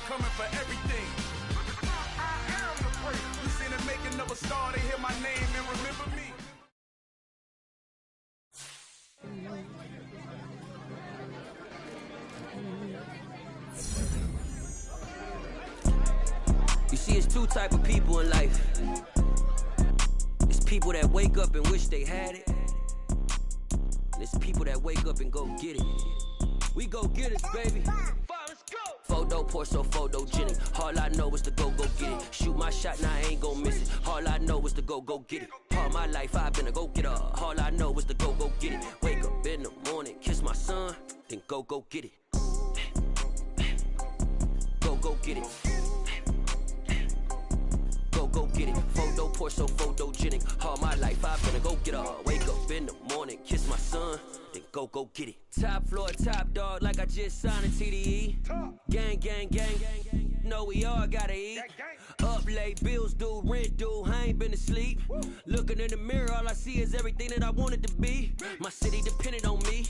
coming for everything. I am the prince. You seen the making of a star, they hear my name and remember me. You see, it's two type of people in life. It's people that wake up and wish they had it. And it's people that wake up and go get it. We go get it, baby. Let's go. Photo pour so photogenic. All I know is to go get it. Shoot my shot, now I ain't gon' miss it. All I know is to go get it. All my life I've been a go-getter. All I know is to go get it. Wake up in the morning, kiss my son, then go get it. Go get it. Go get it. Photo pour so photogenic. All my life I've been a go-getter. Wake up in the morning, kiss my son, then go get it. Top floor, top dog, like I just signed a TDE. Gang, gang, gang, gang. Know we all gotta eat. Up late, bills due, rent due, I ain't been asleep. Looking in the mirror, all I see is everything that I wanted to be. My city depended on me,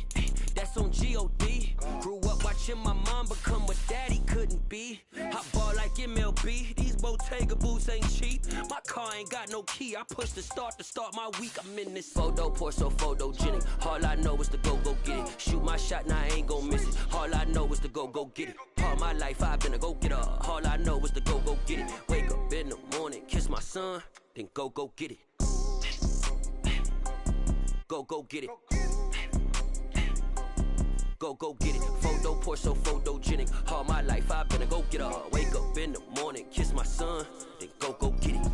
that's on G.O.D. Grew up watching my mom become what daddy couldn't be. I ball like MLB, these Bottega boots ain't cheap. My car ain't got no key, I push the start to start my week. I'm in this photo pour so photogenic. All I know is to go get it. Shoot my shot, now I ain't gon' miss it. All I know is to go get it. All my life I've been a go-getter. All I know is to go get it. Wake up in the morning, kiss my son, then go get it. Go get it. Go get it. Photo pour so photogenic. All my life I've been a go-getter. Wake up in the morning, kiss my son, then go get it.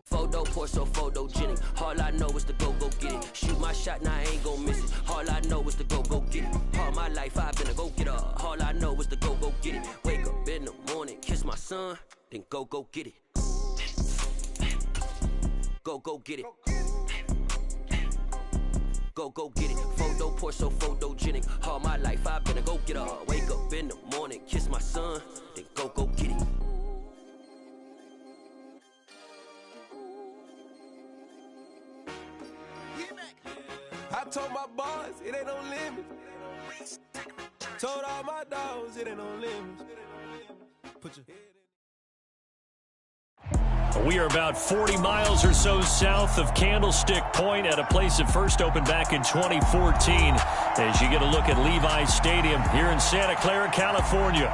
Photo pour so photogenic. All I know is to go get it. Shoot my shot, now I ain't gon' miss it. All I know is to go get it. All my life I've been a go-getter. All I know is to go get it. Wake up in the morning, kiss my son, then go get it. Go get it. Go get it. Photo pour so photogenic. All my life I've been a go-getter. Wake up in the morning, kiss my son, then go get it. I told my boys it ain't no limit. Told all my dogs it ain't no limit. Put your head in. We are about 40 miles or so south of Candlestick Point at a place that first opened back in 2014 as you get a look at Levi's Stadium here in Santa Clara, California.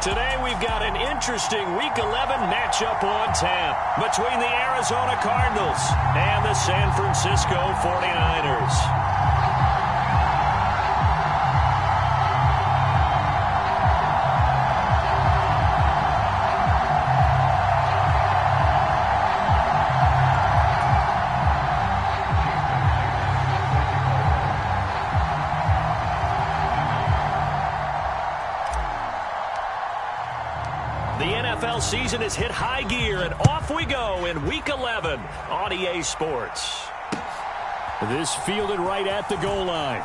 Today we've got an interesting Week 11 matchup on tap between the Arizona Cardinals and the San Francisco 49ers. Season has hit high gear, and off we go in Week 11 on EA Sports. This fielded right at the goal line.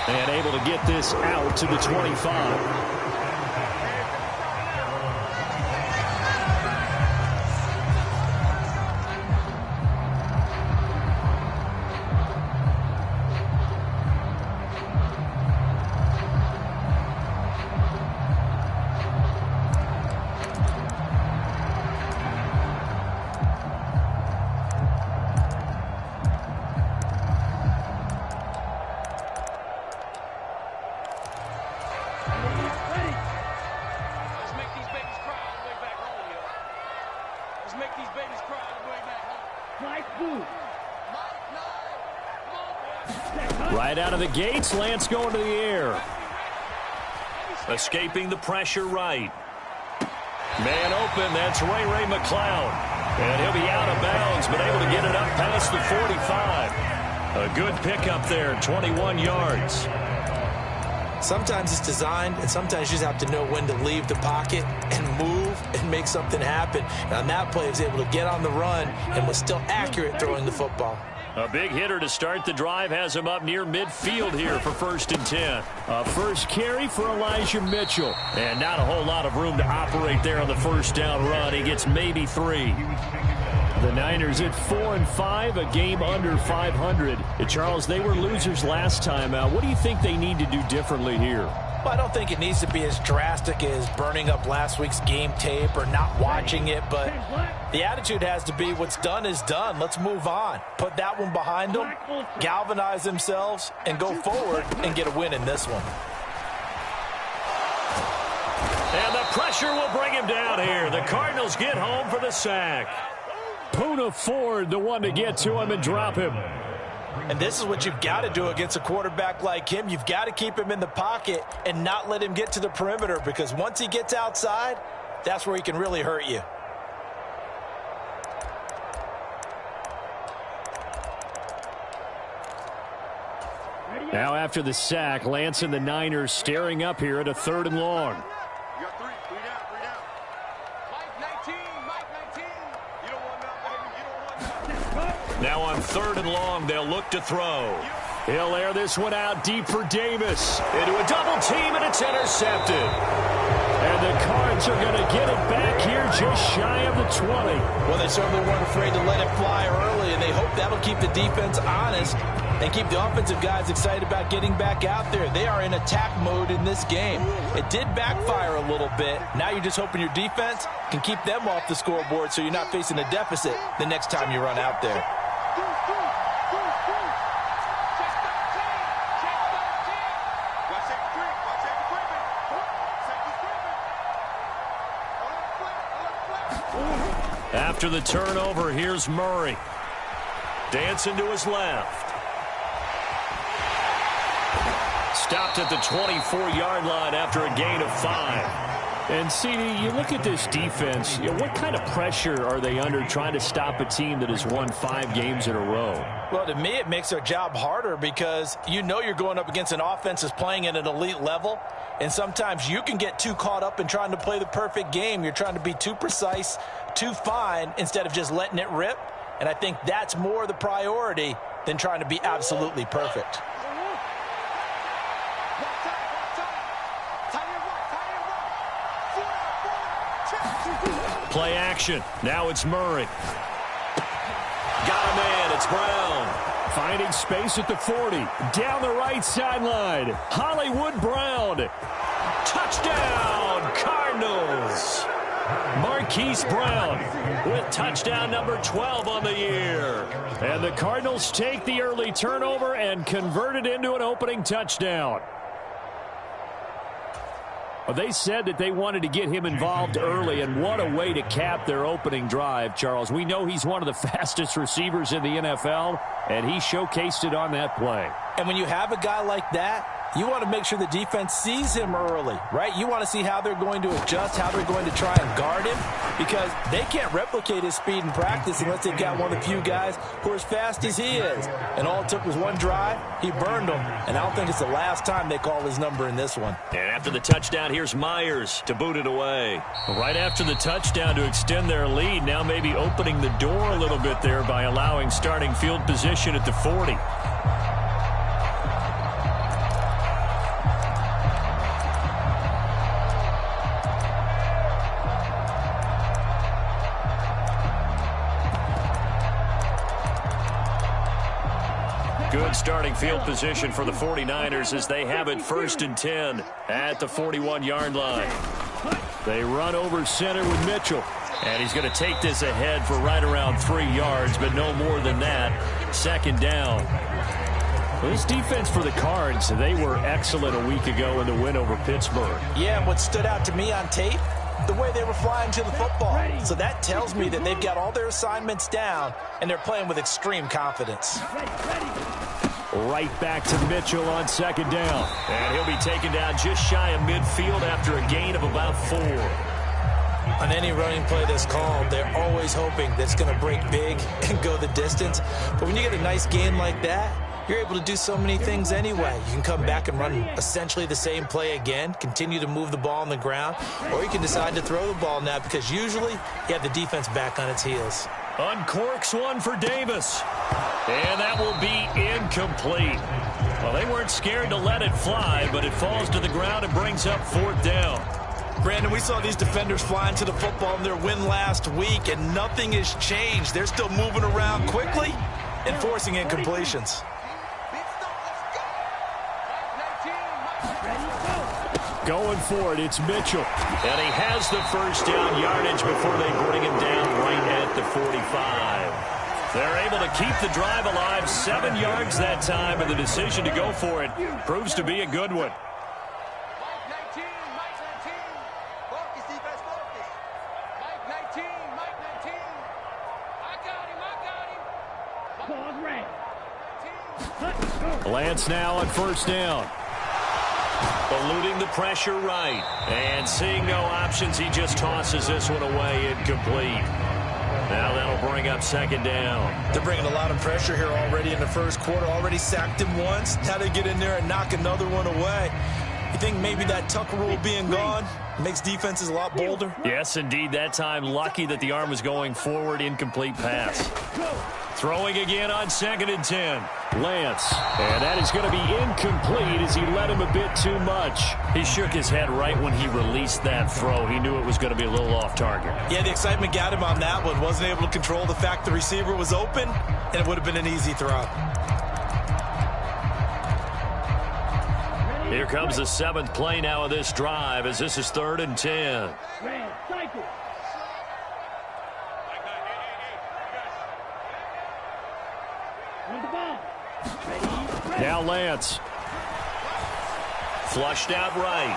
And able to get this out to the 25. Right out of the gates, Lance going to the air. Escaping the pressure right. Man open, that's Ray McCloud. And he'll be out of bounds, but able to get it up past the 45. A good pickup there, 21 yards. Sometimes it's designed, and sometimes you just have to know when to leave the pocket and move and make something happen. And on that play, he was able to get on the run and was still accurate throwing the football. A big hitter to start the drive has him up near midfield here for 1st and 10. A first carry for Elijah Mitchell. And not a whole lot of room to operate there on the first down run. He gets maybe 3. The Niners at 4-5, a game under 500. Charles, they were losers last time out. What do you think they need to do differently here? Well, I don't think it needs to be as drastic as burning up last week's game tape or not watching it, but the attitude has to be what's done is done. Let's move on. Put that one behind them, galvanize themselves, and go forward and get a win in this one. And the pressure will bring him down here. The Cardinals get home for the sack. Poona Ford, the one to get to him and drop him. And this is what you've got to do against a quarterback like him. You've got to keep him in the pocket and not let him get to the perimeter, because once he gets outside, that's where he can really hurt you. Now after the sack, Lance and the Niners staring up here at a 3rd and long. You got 3. 3 down. Mike 19. Mike 19. You don't want nothing, baby. You don't want nothing. Now on 3rd and long, they'll look to throw. He'll air this one out deep for Davis. Into a double team, and it's intercepted. And the Cards are going to get it back here just shy of the 20. Well, they certainly weren't afraid to let it fly early, and they hope that'll keep the defense honest and keep the offensive guys excited about getting back out there. They are in attack mode in this game. It did backfire a little bit. Now you're just hoping your defense can keep them off the scoreboard so you're not facing a deficit the next time you run out there. After the turnover, here's Murray. Dancing to his left. Stopped at the 24-yard line after a gain of 5. And, CD, you look at this defense, what kind of pressure are they under trying to stop a team that has won 5 games in a row? Well, to me, it makes their job harder because you know you're going up against an offense that's playing at an elite level, and sometimes you can get too caught up in trying to play the perfect game. You're trying to be too precise, too fine, instead of just letting it rip. And I think that's more the priority than trying to be absolutely perfect. Play action. Now it's Murray. Got a man. It's Brown. Finding space at the 40. Down the right sideline. Hollywood Brown. Touchdown, Cardinals. Marquise Brown with touchdown number 12 on the year. And the Cardinals take the early turnover and convert it into an opening touchdown. They said that they wanted to get him involved early, and what a way to cap their opening drive, Charles. We know he's one of the fastest receivers in the NFL, and he showcased it on that play. And when you have a guy like that, you want to make sure the defense sees him early, right? You want to see how they're going to adjust, how they're going to try and guard him, because they can't replicate his speed in practice unless they've got one of the few guys who are as fast as he is. And all it took was one drive. He burned them, and I don't think it's the last time they call his number in this one. And after the touchdown, here's Myers to boot it away. Right after the touchdown to extend their lead, now maybe opening the door a little bit there by allowing starting field position at the 40. Good starting field position for the 49ers as they have it 1st and 10 at the 41-yard line. They run over center with Mitchell. And he's going to take this ahead for right around 3 yards, but no more than that. 2nd down. Well, this defense for the Cards, they were excellent a week ago in the win over Pittsburgh. Yeah, and what stood out to me on tape, the way they were flying to the football. So that tells me that they've got all their assignments down, and they're playing with extreme confidence. Right back to Mitchell on 2nd down. And he'll be taken down just shy of midfield after a gain of about 4. On any running play that's called, they're always hoping that it's going to break big and go the distance. But when you get a nice gain like that, you're able to do so many things anyway. You can come back and run essentially the same play again, continue to move the ball on the ground, or you can decide to throw the ball now because usually you have the defense back on its heels. Uncorks one for Davis. And that will be incomplete. Well, they weren't scared to let it fly, but it falls to the ground and brings up 4th down. Brandon, we saw these defenders flying to the football in their win last week, and nothing has changed. They're still moving around quickly and forcing incompletions. Going for it, it's Mitchell. And he has the first down yardage before they bring him down right at the 45. They're able to keep the drive alive, 7 yards that time, and the decision to go for it proves to be a good one. Lance now on 1st down. Eluding the pressure right. And seeing no options, he just tosses this one away, incomplete. Now that'll bring up 2nd down. They're bringing a lot of pressure here already in the first quarter. Already sacked him once. Now they get in there and knock another one away. You think maybe that Tucker rule being gone makes defenses a lot bolder? Yes, indeed. That time, lucky that the arm was going forward. Incomplete pass. Throwing again on 2nd and 10. Lance. And that is going to be incomplete as he led him a bit too much. He shook his head right when he released that throw. He knew it was going to be a little off target. Yeah, the excitement got him on that one. Wasn't able to control the fact the receiver was open, and it would have been an easy throw. Here comes the 7th play now of this drive as this is 3rd and 10. Now Lance. Flushed out right.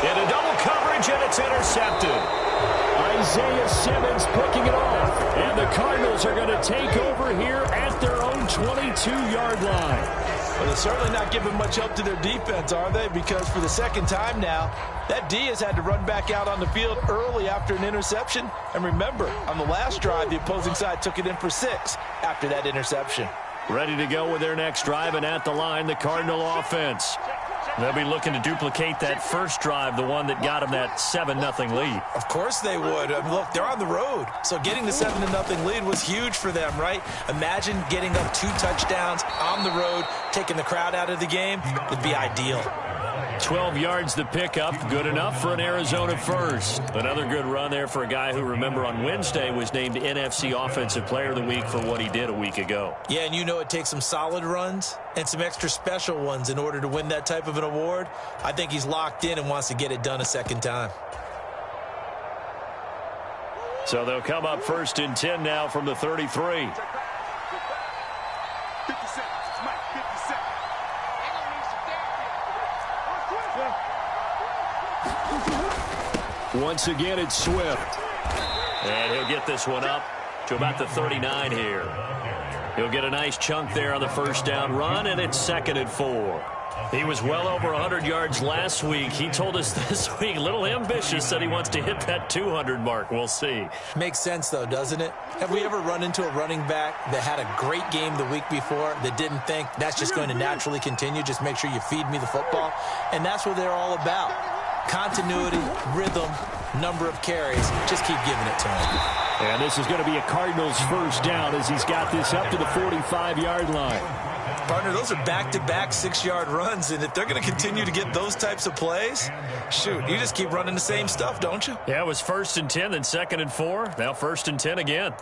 Into double coverage, and it's intercepted. Isaiah Simmons picking it off. And the Cardinals are going to take over here at their own 22-yard line. Well, they're certainly not giving much help to their defense, are they? Because for the 2nd time now, that D has had to run back out on the field early after an interception. And remember, on the last drive, the opposing side took it in for 6 after that interception. Ready to go with their next drive, and at the line, the Cardinal offense. They'll be looking to duplicate that first drive, the one that got them that 7-0 lead. Of course they would. I mean, look, they're on the road. So getting the 7-0 lead was huge for them, right? Imagine getting up 2 touchdowns on the road, taking the crowd out of the game. It'd be ideal. 12 yards to pick up, good enough for an Arizona first. Another good run there for a guy who, remember, on Wednesday was named NFC Offensive Player of the Week for what he did a week ago. Yeah, and you know it takes some solid runs and some extra special ones in order to win that type of an award. I think he's locked in and wants to get it done a 2nd time. So they'll come up 1st and 10 now from the 33. 50 seconds, Mike, 50 seconds. Once again, it's Swift. And he'll get this one up to about the 39 here. He'll get a nice chunk there on the 1st down run, and it's 2nd and 4. He was well over 100 yards last week. He told us this week, a little ambitious, said he wants to hit that 200 mark. We'll see. Makes sense, though, doesn't it? Have we ever run into a running back that had a great game the week before that didn't think that's just going to naturally continue? Just make sure you feed me the football. And that's what they're all about. Continuity, rhythm, number of carries. Just keep giving it to him. And this is going to be a Cardinals 1st down as he's got this up to the 45-yard line. Partner, those are back-to-back 6-yard runs, and if they're going to continue to get those types of plays, shoot, you just keep running the same stuff, don't you? Yeah, it was 1st and 10, then 2nd and 4, now 1st and 10 again.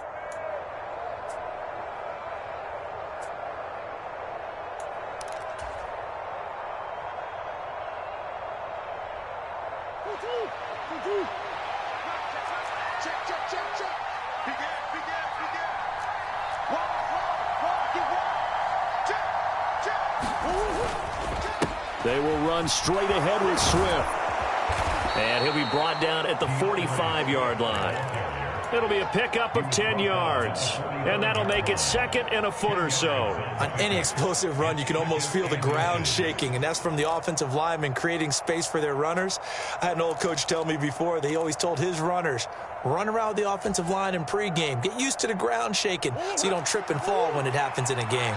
They will run straight ahead with Swift. And he'll be brought down at the 45-yard line. It'll be a pickup of 10 yards. And that'll make it 2nd and a foot or so. On any explosive run, you can almost feel the ground shaking, and that's from the offensive linemen creating space for their runners. I had an old coach tell me before, they always told his runners, run around the offensive line in pregame. Get used to the ground shaking so you don't trip and fall when it happens in a game.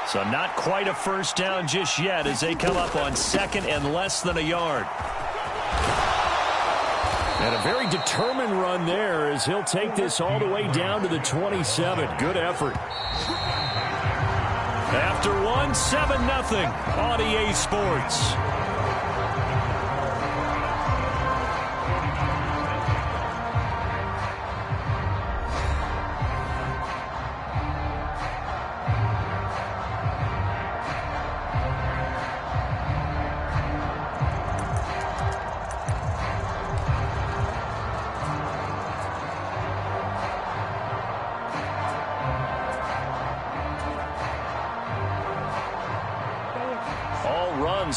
So not quite a first down just yet as they come up on 2nd and less than a yard. And a very determined run there as he'll take this all the way down to the 27. Good effort. After one, 7-0 on EA Sports.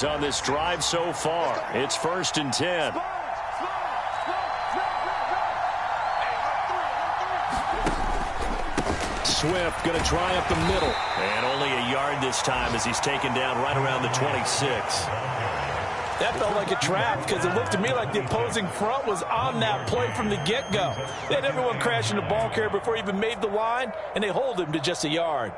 On this drive so far. It's 1st and 10. Swift going to try up the middle. And only a yard this time as he's taken down right around the 26. That felt like a trap because it looked to me like the opposing front was on that play from the get-go. They had everyone crashing the ball carrier before he even made the line, and they hold him to just a yard.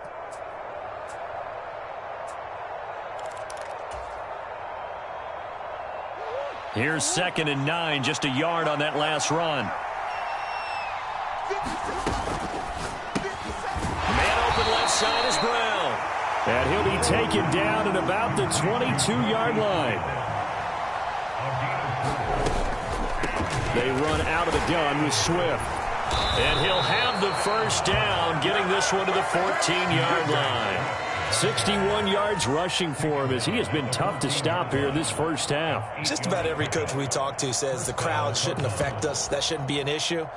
Here's 2nd and 9, just a yard on that last run. Man open left side is Brown. And he'll be taken down at about the 22-yard line. They run out of the gun with Swift. And he'll have the first down, getting this one to the 14-yard line. 61 yards rushing for him as he has been tough to stop here this first half. Just about every coach we talk to says the crowd shouldn't affect us. That shouldn't be an issue.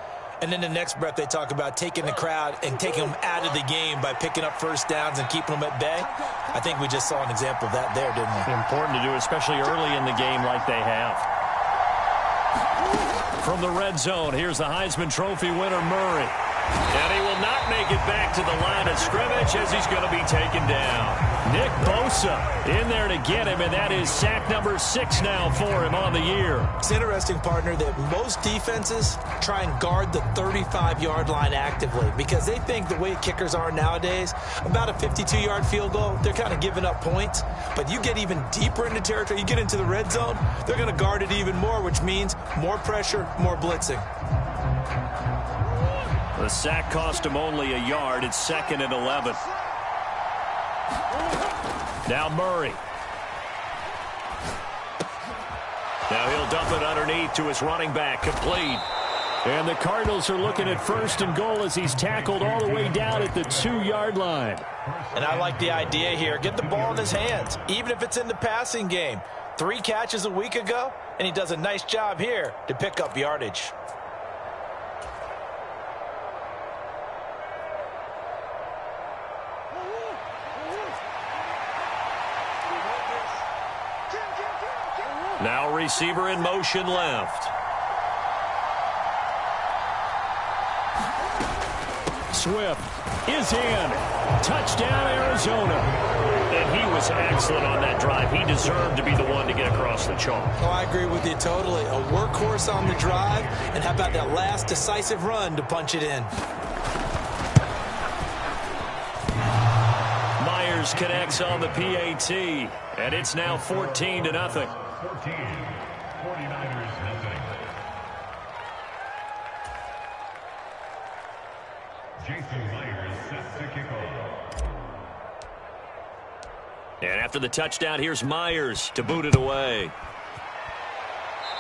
And then the next breath they talk about taking the crowd and taking them out of the game by picking up first downs and keeping them at bay. I think we just saw an example of that there, didn't we? Important to do, especially early in the game like they have. From the red zone, here's the Heisman Trophy winner, Murray. And he will not make it back to the line of scrimmage as he's going to be taken down. Nick Bosa in there to get him, and that is sack number 6 now for him on the year. It's interesting, partner, that most defenses try and guard the 35-yard line actively because they think the way kickers are nowadays, about a 52-yard field goal, they're kind of giving up points. But you get even deeper into territory, you get into the red zone, they're going to guard it even more, which means more pressure, more blitzing. The sack cost him only a yard. It's 2nd and 11. Now Murray. Now he'll dump it underneath to his running back. Complete. And the Cardinals are looking at 1st and goal as he's tackled all the way down at the 2-yard line. And I like the idea here. Get the ball in his hands, even if it's in the passing game. 3 catches a week ago, and he does a nice job here to pick up yardage. Now receiver in motion left. Swift is in. Touchdown, Arizona. And he was excellent on that drive. He deserved to be the one to get across the chalk. Oh, I agree with you totally. A workhorse on the drive, and how about that last decisive run to punch it in? Myers connects on the PAT, and it's now 14-0. 14, 49ers nothing. Jason Myers set to kick off. And after the touchdown, here's Myers to boot it away.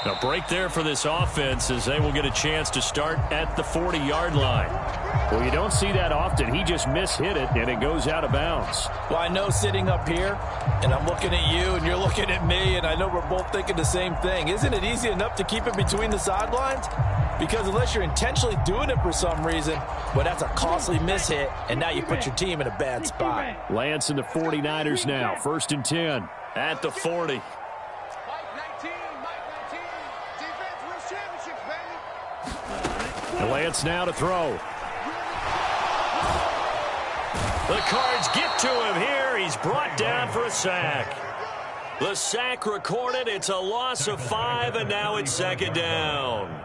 A break there for this offense as they will get a chance to start at the 40-yard line. Well, you don't see that often. He just mishit it, and it goes out of bounds. Well, I know sitting up here, and I'm looking at you, and you're looking at me, and I know we're both thinking the same thing. Isn't it easy enough to keep it between the sidelines? Because unless you're intentionally doing it for some reason, well, that's a costly mishit, and now you put your team in a bad spot. Lance and the 49ers now, 1st and 10 at the 40. Mike 19, defense wins championships, baby. Lance now to throw. The Cards get to him here. He's brought down for a sack. The sack recorded. It's a loss of 5, and now it's second down.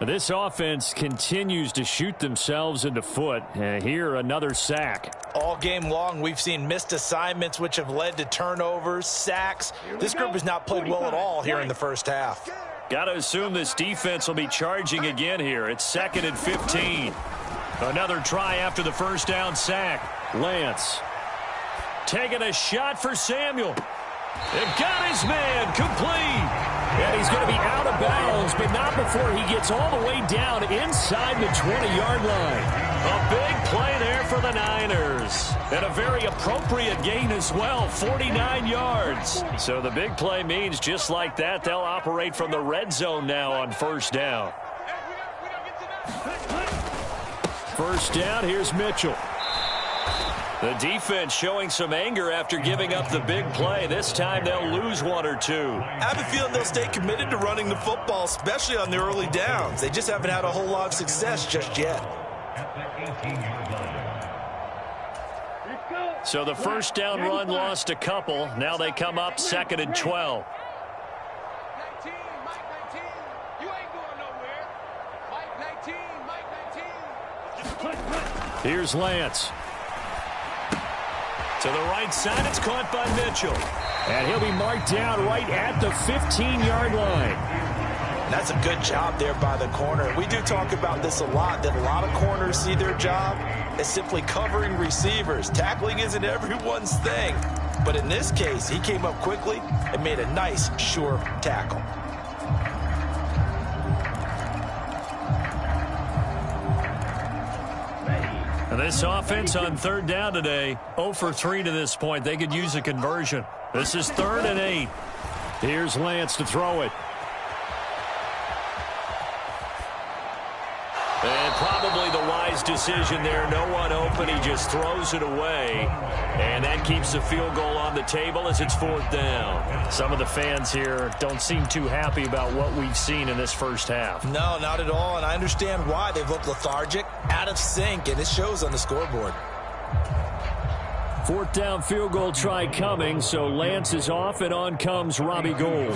This offense continues to shoot themselves in the foot. Here, another sack. All game long, we've seen missed assignments, which have led to turnovers, sacks. This group has not played well at all here in the first half. Got to assume this defense will be charging again here. It's 2nd and 15. Another try after the first down sack. Lance taking a shot for Samuel. And got his man complete. And he's going to be out of bounds, but not before he gets all the way down inside the 20-yard line. A big play there for the Niners. And a very appropriate gain as well, 49 yards. So the big play means just like that, they'll operate from the red zone now on first down. First down, here's Mitchell. The defense showing some anger after giving up the big play. This time they'll lose 1 or 2. I have a feeling they'll stay committed to running the football, especially on the early downs. They just haven't had a whole lot of success just yet. So the first down run lost a couple. Now they come up 2nd and 12. Here's Lance. To the right side, it's caught by Mitchell. And he'll be marked down right at the 15-yard line. And that's a good job there by the corner. We do talk about this a lot, that a lot of corners see their job as simply covering receivers. Tackling isn't everyone's thing. But in this case, he came up quickly and made a nice, sure tackle. This offense on third down today, 0 for 3 to this point. They could use a conversion. This is 3rd and 8. Here's Lance to throw it. And probably the wise decision there. No one open. He just throws it away. And that keeps the field goal on the table as it's 4th down. Some of the fans here don't seem too happy about what we've seen in this first half. No, not at all. And I understand why. They've looked lethargic, out of sync, and it shows on the scoreboard. 4th down field goal try coming, so Lance is off, and on comes Robbie Gould.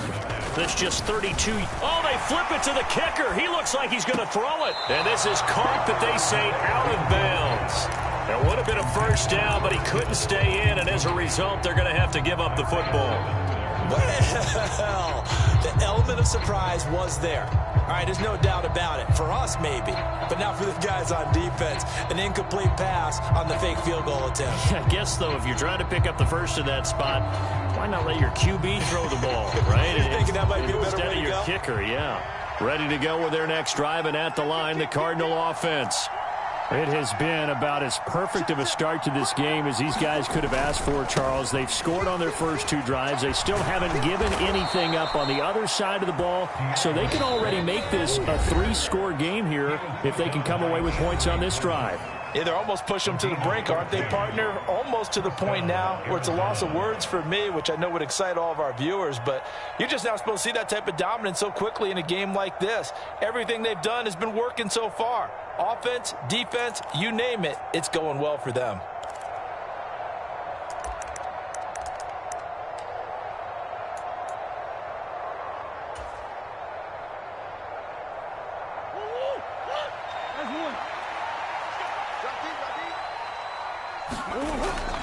That's just 32. Oh, they flip it to the kicker. He looks like he's going to throw it. And this is caught, but they say out of bounds. It would have been a first down, but he couldn't stay in, and as a result, they're going to have to give up the football. Well, the element of surprise was there. All right, there's no doubt about it. For us, maybe, but not for the guys on defense. An incomplete pass on the fake field goal attempt. I guess, though, if you're trying to pick up the first in that spot, why not let your QB throw the ball, right? You're thinking that might be a better way to go? Instead of your kicker, yeah. Ready to go with their next drive, and at the line, the Cardinal offense. It has been about as perfect of a start to this game as these guys could have asked for, Charles. They've scored on their first 2 drives. They still haven't given anything up on the other side of the ball, so they can already make this a 3-score game here if they can come away with points on this drive. Yeah, they're almost pushing them to the brink, aren't they, partner? Almost to the point now where it's a loss of words for me, which I know would excite all of our viewers, but you're just not supposed to see that type of dominance so quickly in a game like this. Everything they've done has been working so far. Offense, defense, you name it, it's going well for them.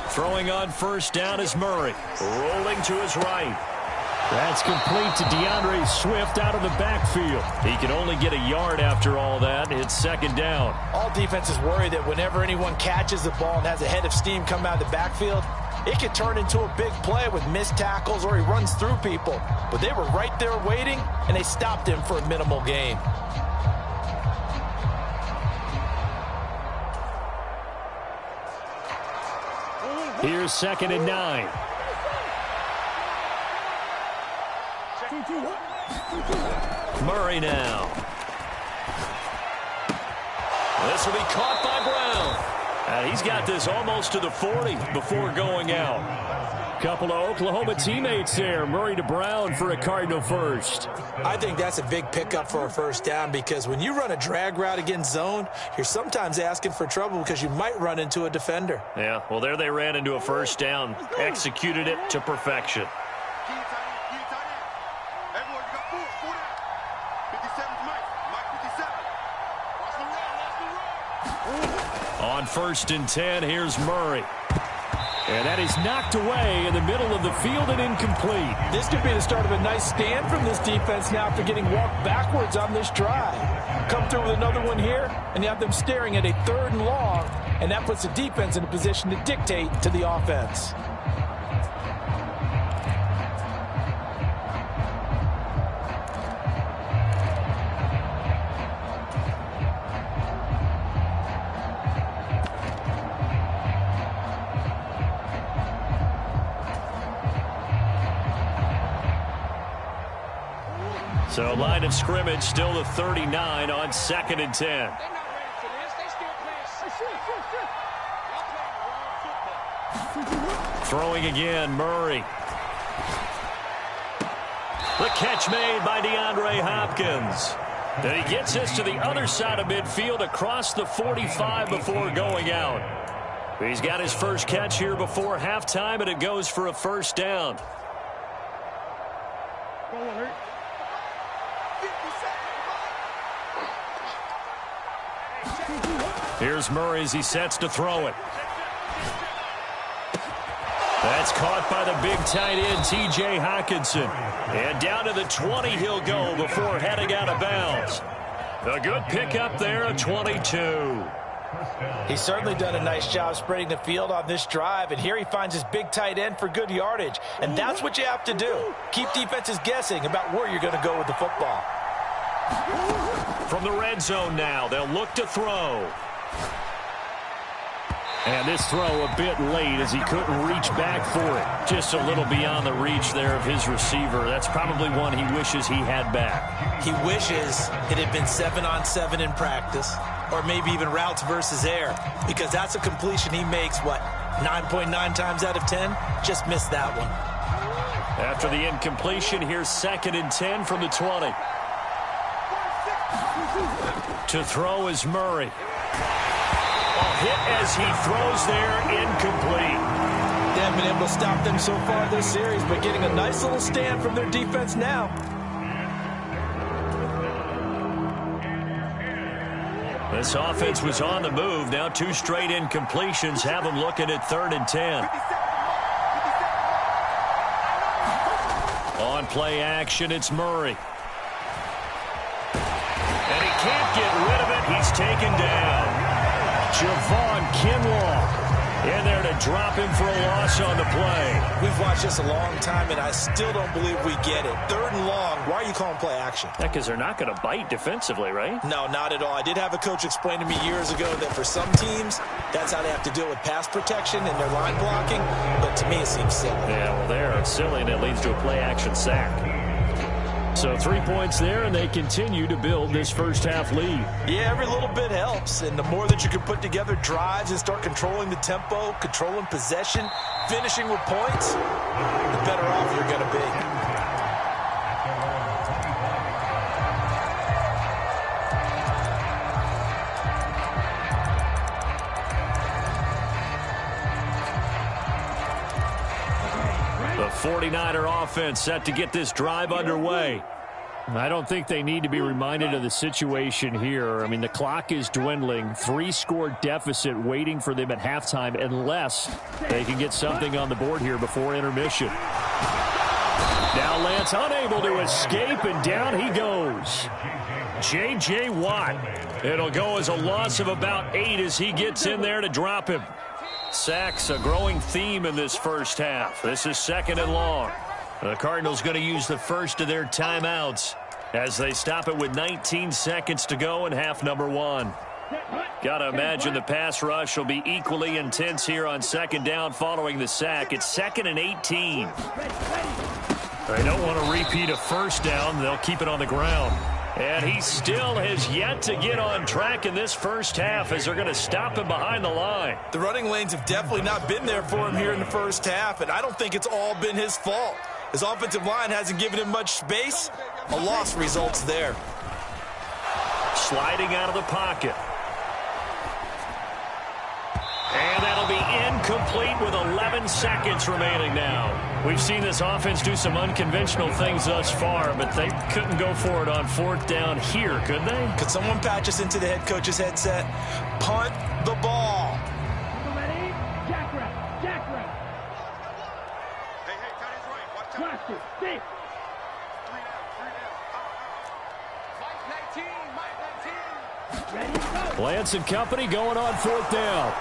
Throwing on first down is Murray. Rolling to his right. That's complete to DeAndre Swift out of the backfield. He can only get a yard after all that. It's 2nd down. All defenses worry that whenever anyone catches the ball and has a head of steam come out of the backfield, it could turn into a big play with missed tackles or he runs through people. But they were right there waiting, and they stopped him for a minimal gain. Here's 2nd and 9. Murray now. This will be caught by Brown. And he's got this almost to the 40 before going out. Couple of Oklahoma teammates there. Murray to Brown for a Cardinal first. I think that's a big pickup for a first down because when you run a drag route against zone, you're sometimes asking for trouble because you might run into a defender. Yeah, well, there they ran into a first down. Executed it to perfection. Everyone, you got four down. 57's Mike 57. Watch the run, watch the run. On 1st and 10, here's Murray. And that is knocked away in the middle of the field and incomplete. This could be the start of a nice stand from this defense now after getting walked backwards on this drive. Come through with another one here, and you have them staring at a 3rd and long, and that puts the defense in a position to dictate to the offense. So line of scrimmage still the 39 on 2nd and 10. They're not ready for this. They still playing. Y'all playing wrong football. Throwing again, Murray. The catch made by DeAndre Hopkins. And he gets us to the other side of midfield across the 45 before going out. He's got his first catch here before halftime, and it goes for a first down. Here's Murray as he sets to throw it. That's caught by the big tight end, T.J. Hockenson. And down to the 20 he'll go before heading out of bounds. A good pickup there at 22. He's certainly done a nice job spreading the field on this drive, and here he finds his big tight end for good yardage. And that's what you have to do. Keep defenses guessing about where you're going to go with the football. From the red zone now, they'll look to throw. And this throw a bit late as he couldn't reach back for it. Just a little beyond the reach there of his receiver. That's probably one he wishes he had back. He wishes it had been 7-on-7 in practice, or maybe even routes versus air, because that's a completion he makes, 9.9 times out of 10? Just missed that one. After the incompletion, here's 2nd and 10 from the 20. To throw is Murray. A hit as he throws there, incomplete. They haven't been able to stop them so far this series, but getting a nice little stand from their defense now. This offense was on the move. Now 2 straight incompletions have them looking at 3rd and 10. On play action, it's Murray. And he can't get rid of it. He's taken down. Javon Kinlaw in there to drop him for a loss on the play. We've watched this a long time, and I still don't believe we get it. 3rd and long, why are you calling play action? Yeah, because they're not going to bite defensively, right? No, not at all. I did have a coach explain to me years ago that for some teams, that's how they have to deal with pass protection and their line blocking, but to me it seems silly. Yeah, well, they're silly, and it leads to a play action sack. So 3 points there, and they continue to build this first half lead. Yeah, every little bit helps, and the more that you can put together drives and start controlling the tempo, controlling possession, finishing with points, the better off you're going to be. The 49er offense set to get this drive underway. I don't think they need to be reminded of the situation here. I mean, the clock is dwindling. 3-score deficit waiting for them at halftime unless they can get something on the board here before intermission. Now Lance unable to escape, and down he goes. J.J. Watt. It'll go as a loss of about 8 as he gets in there to drop him. Sacks, a growing theme in this first half. This is 2nd and long. The Cardinals going to use the first of their timeouts as they stop it with 19 seconds to go in half number 1. Got to imagine the pass rush will be equally intense here on 2nd down following the sack. It's 2nd and 18. They don't want to repeat a first down. They'll keep it on the ground. And he still has yet to get on track in this first half as they're going to stop him behind the line. The running lanes have definitely not been there for him here in the first half, and I don't think it's all been his fault. His offensive line hasn't given him much space. A loss results there. Sliding out of the pocket. And that'll be incomplete with 11 seconds remaining now. We've seen this offense do some unconventional things thus far, but they couldn't go for it on fourth down here, could they? Could someone patch us into the head coach's headset? Punt the ball. Ready? Jack rep. Jack rep. Hey, tight end's right. Watch out. Watch it. Stick. 3 down. Mike 19. Ready, go. Lance and company going on fourth down.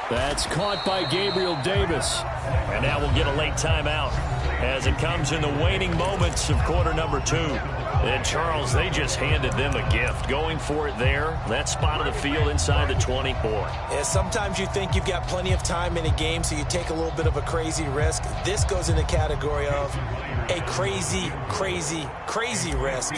That's caught by Gabriel Davis. And now we'll get a late timeout as it comes in the waning moments of quarter number 2. And Charles, they just handed them a gift. Going for it there, that spot of the field inside the 20. Boy. Yeah, sometimes you think you've got plenty of time in a game, so you take a little bit of a crazy risk. This goes in the category of a crazy risk.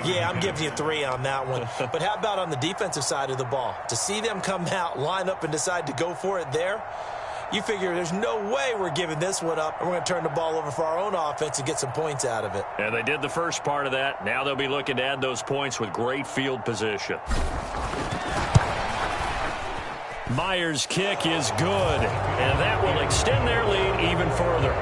Yeah, I'm giving you 3 on that one. But how about on the defensive side of the ball? To see them come out, line up, and decide to go for it there, you figure there's no way we're giving this one up, and we're going to turn the ball over for our own offense and get some points out of it. And they did the first part of that. Now they'll be looking to add those points with great field position. Myers' kick is good, and that will extend their lead even further.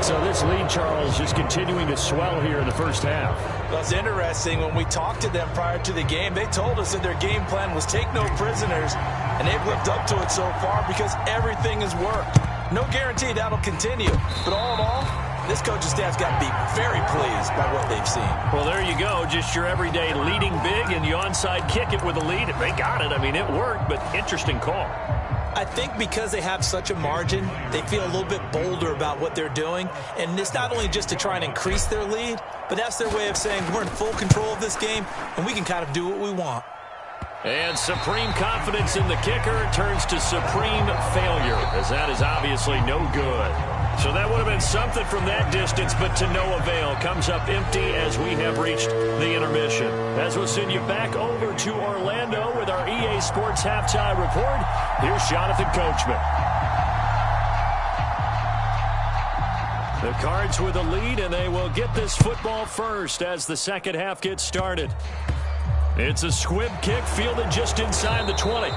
So this lead, Charles, just continuing to swell here in the first half. Well, it's interesting. When we talked to them prior to the game, they told us that their game plan was take no prisoners, and they've lived up to it so far because everything has worked. No guarantee that'll continue. But all in all, this coaching staff's got to be very pleased by what they've seen. Well, there you go. Just your everyday leading big and the onside kick it with a lead. They got it. I mean, it worked, but interesting call. I think because they have such a margin, they feel a little bit bolder about what they're doing. And it's not only just to try and increase their lead, but that's their way of saying we're in full control of this game, and we can kind of do what we want. And supreme confidence in the kicker turns to supreme failure, as that is obviously no good. So that would have been something from that distance, but to no avail. Comes up empty as we have reached the intermission. As we'll send you back over to Orlando with our EA Sports Halftime Report, here's Jonathan Coachman. The Cards with a lead, and they will get this football first as the second half gets started. It's a squib kick fielded just inside the 20.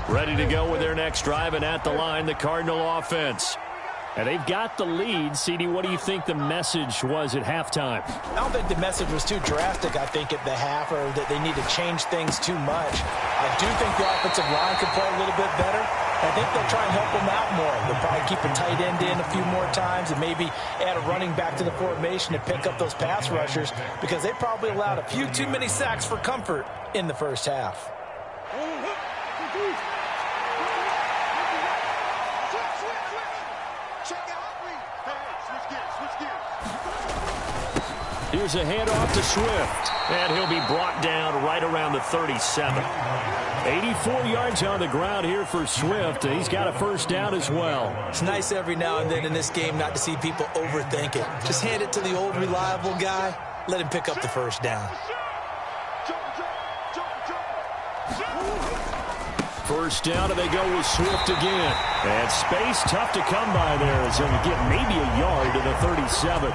Ready to go with their next drive, and at the line, the Cardinal offense. And they've got the lead. CD, what do you think the message was at halftime? I don't think the message was too drastic, I think, at the half, or that they need to change things too much. I do think the offensive line could play a little bit better. I think they'll try and help them out more. They'll probably keep a tight end in a few more times and maybe add a running back to the formation to pick up those pass rushers, because they probably allowed a few too many sacks for comfort in the first half. Here's a handoff to Swift, and he'll be brought down right around the 37. 84 yards on the ground here for Swift, and he's got a first down as well. It's nice every now and then in this game not to see people overthink it. Just hand it to the old reliable guy, let him pick up the first down. First down, and they go with Swift again. And space tough to come by there as he'll get maybe a yard to the 37.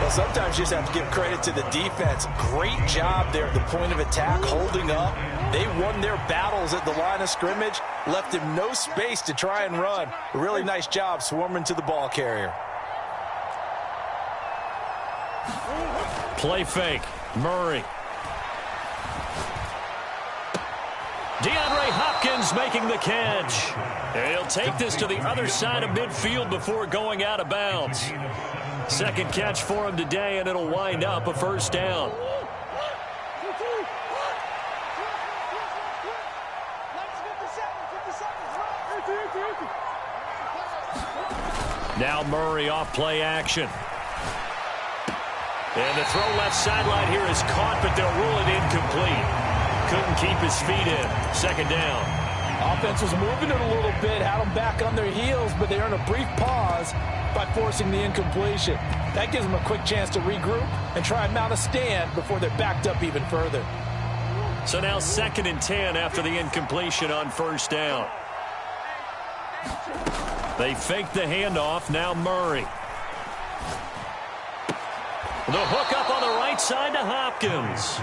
Well, sometimes you just have to give credit to the defense. Great job there at the point of attack, holding up. They won their battles at the line of scrimmage, left him no space to try and run. A really nice job swarming to the ball carrier. Play fake. Murray. DeAndre Hopkins making the catch. And he'll take this to the other side of midfield before going out of bounds. Second catch for him today, and it'll wind up a first down. Now Murray off play action. And the throw left sideline here is caught, but they'll rule it incomplete. Couldn't keep his feet in. Second down. Offense was moving it a little bit, had them back on their heels, but they earned a brief pause by forcing the incompletion. That gives them a quick chance to regroup and try and mount a stand before they're backed up even further. So now 2nd and 10 after the incompletion on first down. They fake the handoff. Now Murray. The hook up on the right side to Hopkins.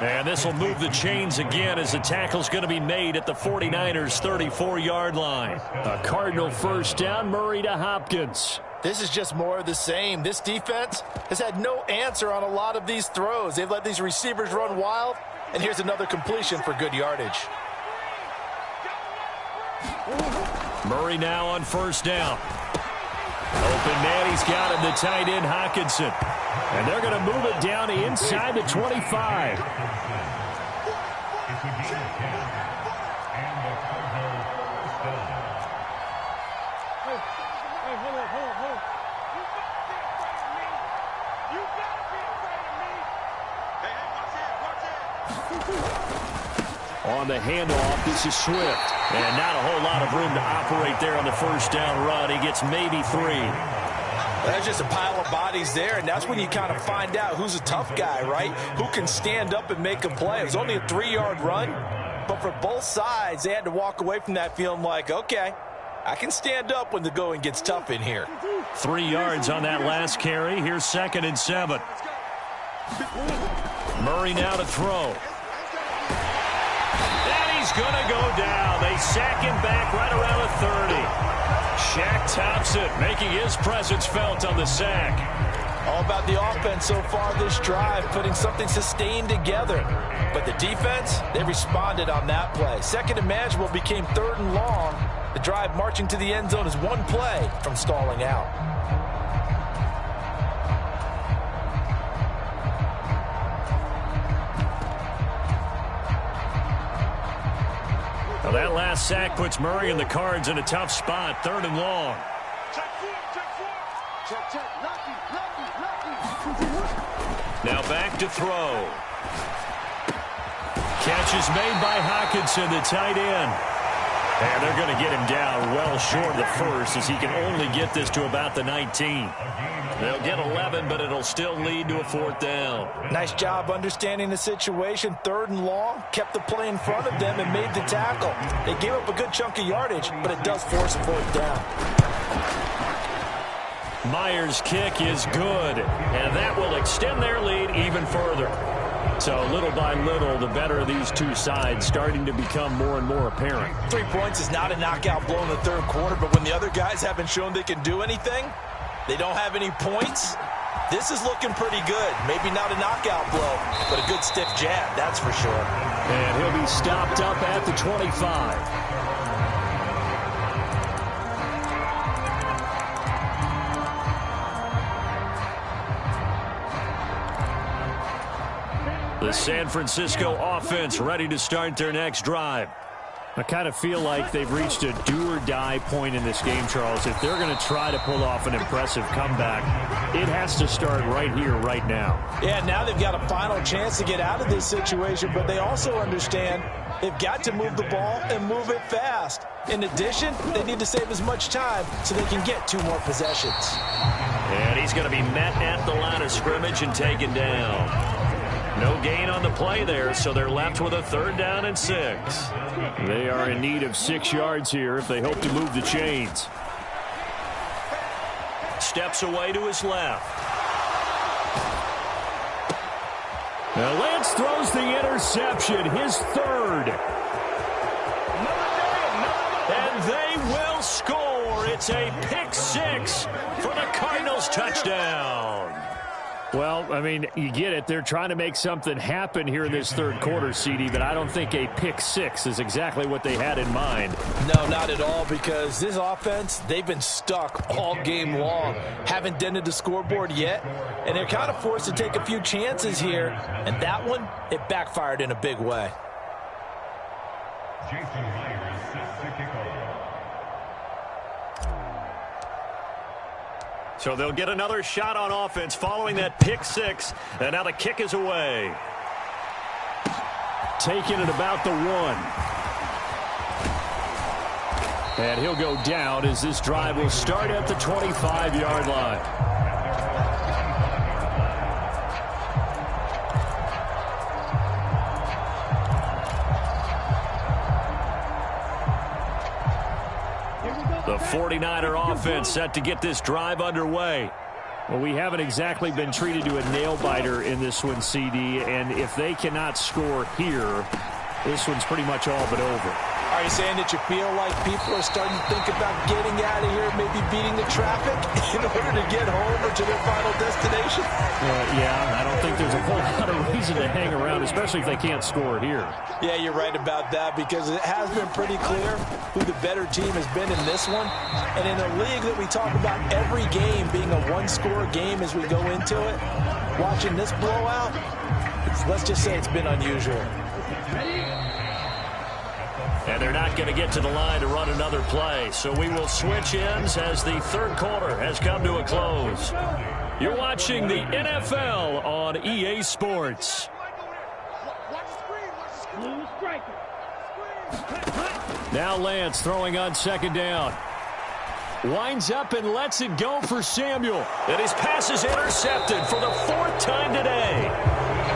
And this will move the chains again as the tackle's going to be made at the 49ers' 34-yard line. A Cardinal first down, Murray to Hopkins. This is just more of the same. This defense has had no answer on a lot of these throws. They've let these receivers run wild, and here's another completion for good yardage. Murray now on first down. Open man, he's got him, the tight end Hockenson. And they're going to move it down to inside the 25. On the handoff, this is Swift. And not a whole lot of room to operate there on the first down run. He gets maybe 3. There's just a pile of bodies there, and that's when you kind of find out who's a tough guy, right? Who can stand up and make a play. It was only a 3-yard run, but for both sides, they had to walk away from that feeling like, okay, I can stand up when the going gets tough in here. 3 yards on that last carry. Here's 2nd and 7. Murray now to throw. He's going to go down. They sack him back right around the 30. Shaq Thompson making his presence felt on the sack. All about the offense so far this drive, putting something sustained together. But the defense, they responded on that play. 2nd and manageable became 3rd and long. The drive marching to the end zone is one play from stalling out. Well, that last sack puts Murray and the Cards in a tough spot. 3rd and long. Now back to throw. Catch is made by Hockenson, the tight end. And they're going to get him down well short of the first as he can only get this to about the 19. They'll get 11, but it'll still lead to a 4th down. Nice job understanding the situation. 3rd and long, kept the play in front of them and made the tackle. They gave up a good chunk of yardage, but it does force a 4th down. Myers' kick is good, and that will extend their lead even further. So little by little, the better of these two sides starting to become more and more apparent. 3 points is not a knockout blow in the 3rd quarter, but when the other guys haven't shown they can do anything, they don't have any points, this is looking pretty good. Maybe not a knockout blow, but a good stiff jab, that's for sure. And he'll be stopped up at the 25. The San Francisco offense ready to start their next drive. I kind of feel like they've reached a do-or-die point in this game, Charles. If they're going to try to pull off an impressive comeback, it has to start right here, right now. Yeah, now they've got a final chance to get out of this situation, but they also understand they've got to move the ball and move it fast. In addition, they need to save as much time so they can get 2 more possessions. And he's going to be met at the line of scrimmage and taken down. No gain on the play there, so they're left with a 3rd down and 6. They are in need of 6 yards here if they hope to move the chains. Steps away to his left. Now Lance throws the interception, his 3rd. And they will score. It's a pick 6 for the Cardinals touchdown. Well, I mean, you get it. They're trying to make something happen here in this 3rd quarter, CD, but I don't think a pick 6 is exactly what they had in mind. No, not at all, because this offense, they've been stuck all game long. Haven't dented the scoreboard yet, and they're kind of forced to take a few chances here, and that one, it backfired in a big way. Jason Myers sets the kickoff. So they'll get another shot on offense following that pick six. And now the kick is away. Taking it about the 1. And he'll go down as this drive will start at the 25-yard line. The 49er offense set to get this drive underway. Well, we haven't exactly been treated to a nail-biter in this one, CD, and if they cannot score here, this one's pretty much all but over. Are you saying that you feel like people are starting to think about getting out of here, maybe beating the traffic in order to get home or to their final destination? Yeah, I don't think there's a whole lot of reason to hang around, especially if they can't score here. Yeah, you're right about that because it has been pretty clear who the better team has been in this one. And in a league that we talk about every game being a one-score game as we go into it, watching this blowout, let's just say it's been unusual. And they're not going to get to the line to run another play. So we will switch ends as the third quarter has come to a close. You're watching the NFL on EA Sports. Now Lance throwing on second down. Winds up and lets it go for Samuel. And his pass is intercepted for the 4th time today.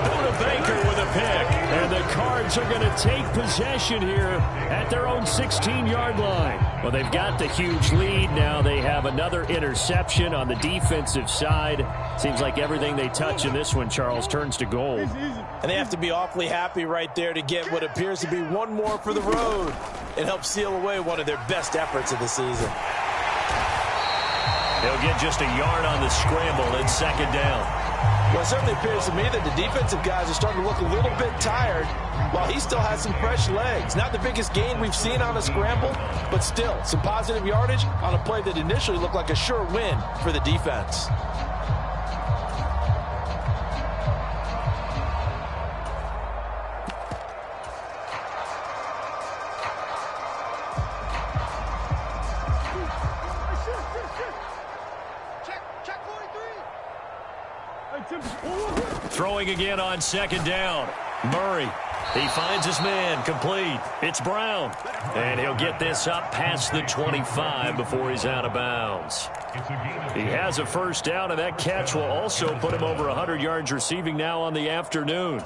Buda Baker with a pick. And the Cards are going to take possession here at their own 16-yard line. Well, they've got the huge lead. Now they have another interception on the defensive side. Seems like everything they touch in this one, Charles, turns to gold. And they have to be awfully happy right there to get what appears to be one more for the road. It helps seal away one of their best efforts of the season. They'll get just a yard on the scramble and second down. Well, it certainly appears to me that the defensive guys are starting to look a little bit tired while he still has some fresh legs. Not the biggest gain we've seen on a scramble, but still some positive yardage on a play that initially looked like a sure win for the defense. Throwing again on second down. Murray. He finds his man complete. It's Brown. And he'll get this up past the 25 before he's out of bounds. He has a first down, and that catch will also put him over 100 yards receiving now on the afternoon.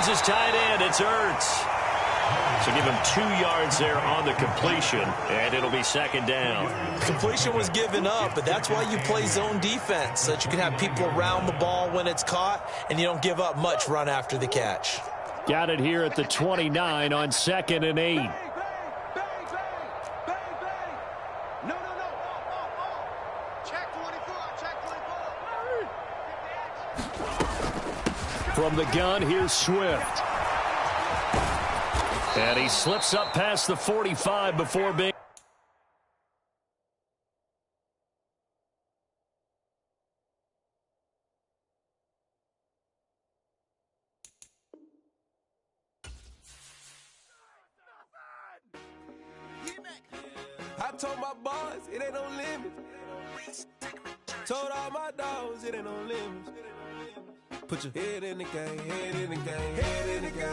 His tight end, it's Ertz. So give him 2 yards there on the completion, and it'll be second down. Completion was given up, but that's why you play zone defense, so that you can have people around the ball when it's caught, and you don't give up much run after the catch. Got it here at the 29 on 2nd and 8. From the gun, here's Swift. And he slips up past the 45 before being... I told my boys it ain't no limits. Told all my dogs it ain't no limits. Put your head in the game, head in the game, head in the game.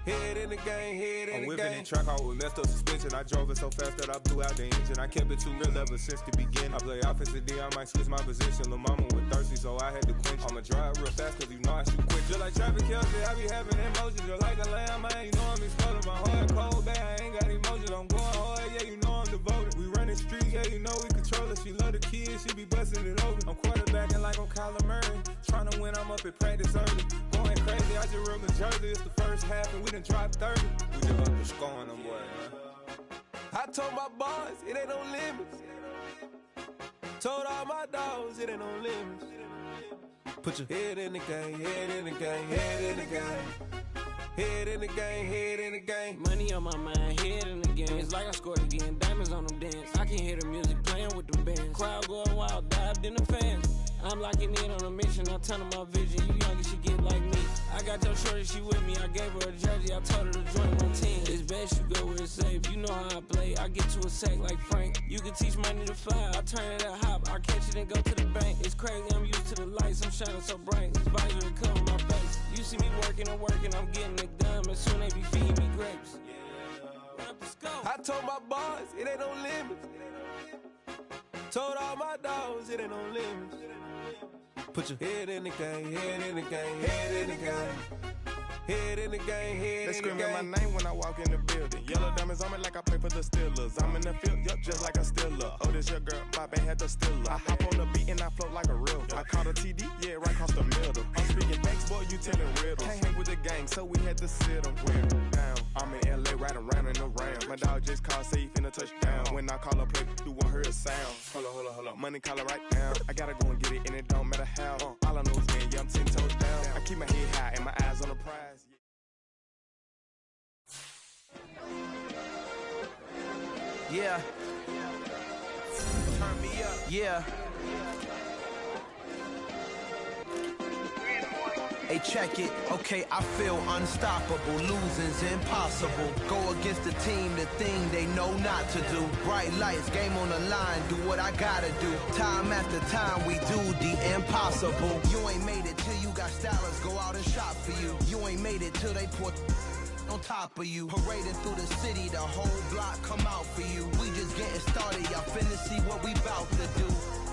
Head in the game, head in the game. I'm whipping and track out with messed up suspension. I drove it so fast that I blew out the engine. I kept it too real ever since the beginning. I play offensive D, I might switch my position. Lil' mama was thirsty, so I had to quench. I'ma drive real fast, cause you know I shoot quick. Just like Travis Kelce, I be having emotions. Just like a lamb, man, you know I'm exploding. My heart cold, bad, I ain't got emotions. I'm going hard, yeah, you know I'm devoted. We running streets, yeah, you know we control it. She love the kids, she be busting it over. I'm quarterbacking like I'm Kyler Murray. Trying to win, I'm up at practice early. Going crazy, I just rub the jersey. It's the first half, and we done dropped 30. We just up to scoring them, boy, man. I told my boys, it ain't no limits. Told all my dogs, it ain't no limits. Put your head in the game, head in the game, head in the game. Head in the game, head in the game. Money on my mind, head in the game. It's like I scored again, diamonds on them dance. I can hear the music playing with the bands. Crowd going wild, dived in the fans. I'm locking in on a mission, I turn on my vision. You young, you should get like me. I got your shorty, she with me. I gave her a jersey, I told her to join my team. It's best you go where it's safe. You know how I play. I get to a sack like Frank. You can teach money to fly. I turn it at hop. I catch it and go to the bank. It's crazy, I'm used to the lights. I'm shining so bright. This visor to cover my face. You see me working and working. I'm getting it done. But soon they be feeding me grapes. I told my boys, it ain't no limits. Told all my dogs, it ain't no limits. Put your head in the game, head in the game, head in the game. Head in the game, head in the game. They screaming my name when I walk in the building. Yellow diamonds on me like I play for the Steelers. I'm in the field, yup, just like a Steeler. Oh, this your girl, my bad had the Steeler. I hop on the beat and I float like a real. I caught a TD, yeah, right across the middle. I'm speaking thanks, boy, you telling riddles. Can't hang with the gang, so we had to sit them down. I'm in LA, riding round in the Rams. My dog just called, say he finna touch down. When I call a play, you won't hear a sound. Hold up, money call it right down. I gotta go and get it, and it don't matter how. All I know is, man, yeah, I'm 10 toes down. I keep my head high and my eyes on the prize. Yeah. Turn me up. Yeah. Hey, check it. Okay, I feel unstoppable. Losing's impossible. Go against the team, the thing they know not to do. Bright lights, game on the line. Do what I gotta do. Time after time, we do the impossible. You ain't made it till you got stylists go out and shop for you. You ain't made it till they put on top of you. Parading through the city, the whole block come out for you. We just getting started, y'all finna see what we bout to do.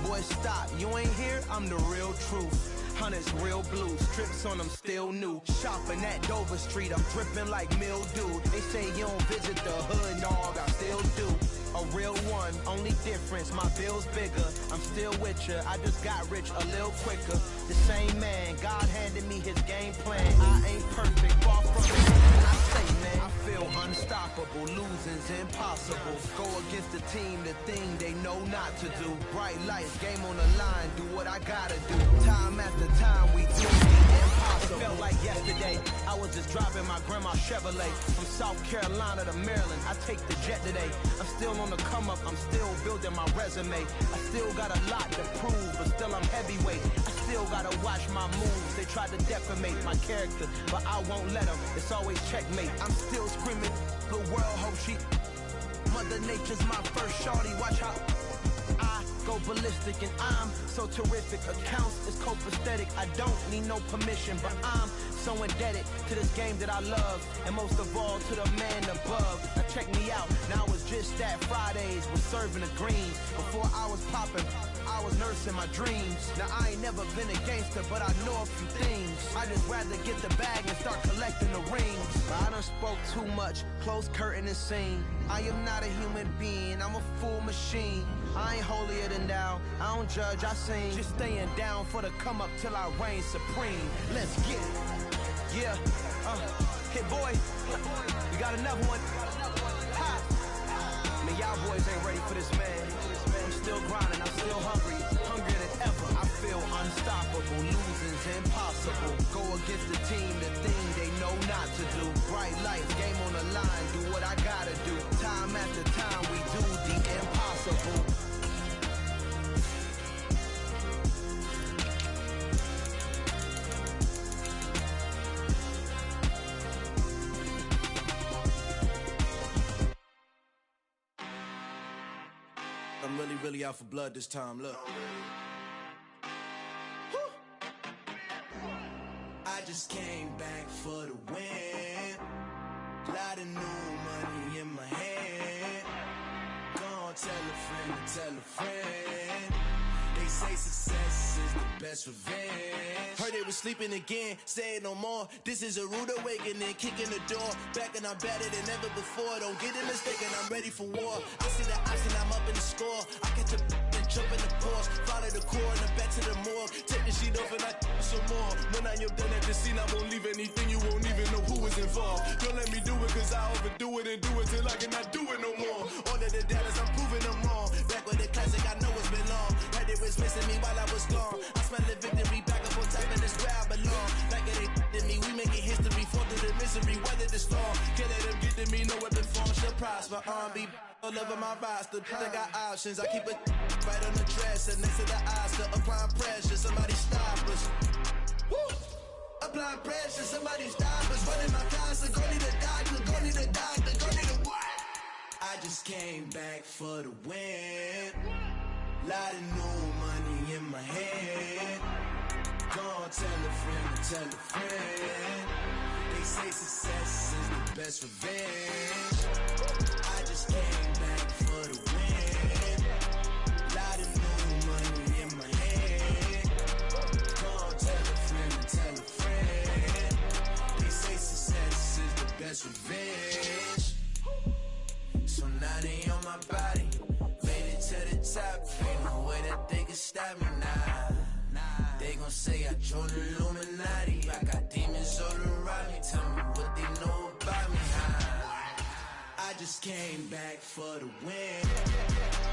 Boy, stop, you ain't here, I'm the real truth. Hunters, real blue, strips on them still new. Shopping at Dover Street, I'm dripping like mildew. They say you don't visit the hood, dog, I still do. A real one, only difference, my bill's bigger. I'm still with ya, I just got rich a little quicker. The same man, God handed me his game plan. I ain't perfect, far from it. I say, man, I feel unstoppable. Losing's impossible. Go against the team, the thing they know not to do. Bright lights, game on the line, do what I gotta do. Time after time, we do the impossible. Felt like yesterday, I was just driving my grandma's Chevrolet from South Carolina to Maryland. I take the jet today. I'm still on the come up, I'm still building my resume. I still got a lot to prove, but still I'm heavyweight. I still gotta watch my moves. They try to defamate my character, but I won't let them. It's always checkmate. I'm still screaming, the world hope she. Mother Nature's my first shorty. Watch how I go ballistic, and I'm so terrific. Accounts is copacetic. I don't need no permission, but I'm so indebted to this game that I love, and most of all to the man above. Now check me out. Now it's just that Fridays was serving the greens. Before I was popping, I was nursing my dreams. Now I ain't never been a gangster, but I know a few things. I just rather get the bag and start collecting the rings. But I done spoke too much, close curtain and scene. I am not a human being, I'm a full machine. I ain't holier than thou, I don't judge, I sing. Just staying down for the come up till I reign supreme. Let's get it. Yeah, hit boy, we got another one. Ha! Man, y'all boys ain't ready for this, man. I'm still grinding, I'm still hungry, hungrier than ever. I feel unstoppable, losing's impossible. Go against the team, the thing they know not to do. Bright lights, game on the line, do what I gotta do. Time after time, we do the impossible. I'm really out for blood this time, look. I just came back for the win. Lot of new money in my hand. Gonna tell a friend to tell a friend. They say success is the best revenge. Heard they was sleeping again, say it no more. This is a rude awakening, kicking the door. Back and I'm better than ever before. Don't get it mistaken, I'm ready for war. I see the option, I'm up in the score. I catch a and jump in the Porsche. Follow the core and back to the morgue. Take the sheet off and I some more. When I am done at the scene, I won't leave anything. You won't even know who is involved. Don't let me do it, cause I overdo it and do it till I cannot do it no more. All of the doubters, I'm proving them wrong. Back with the classic, I know it's been long. Heard it was missing me while I was gone. I smell the victory, back up on type, and it's where I belong. Like it ain't to me, we making history. Fall through the misery, weather the storm. Can't let them get to me, no weapon form shall prosper. R&B love of my roster, I got options. I keep it right on the dresser, next to the Oscar. Applying pressure, somebody stop us. Woo! Applying pressure, somebody stop us. Running my casa, go need a doctor, go need a doctor, go need a what? I just came back for the win. Lot of new money in my hand. Gonna tell a friend to tell a friend. They say success is the best revenge. I just came back for the win. Lot of new money in my hand. Gonna tell a friend to tell a friend. They say success is the best revenge. So now they on my body. Made it to the top. Ain't no way that they can stop me now. They gon' say I joined the Illuminati. I got demons all around me. Tell me what they know about me. I just came back for the win.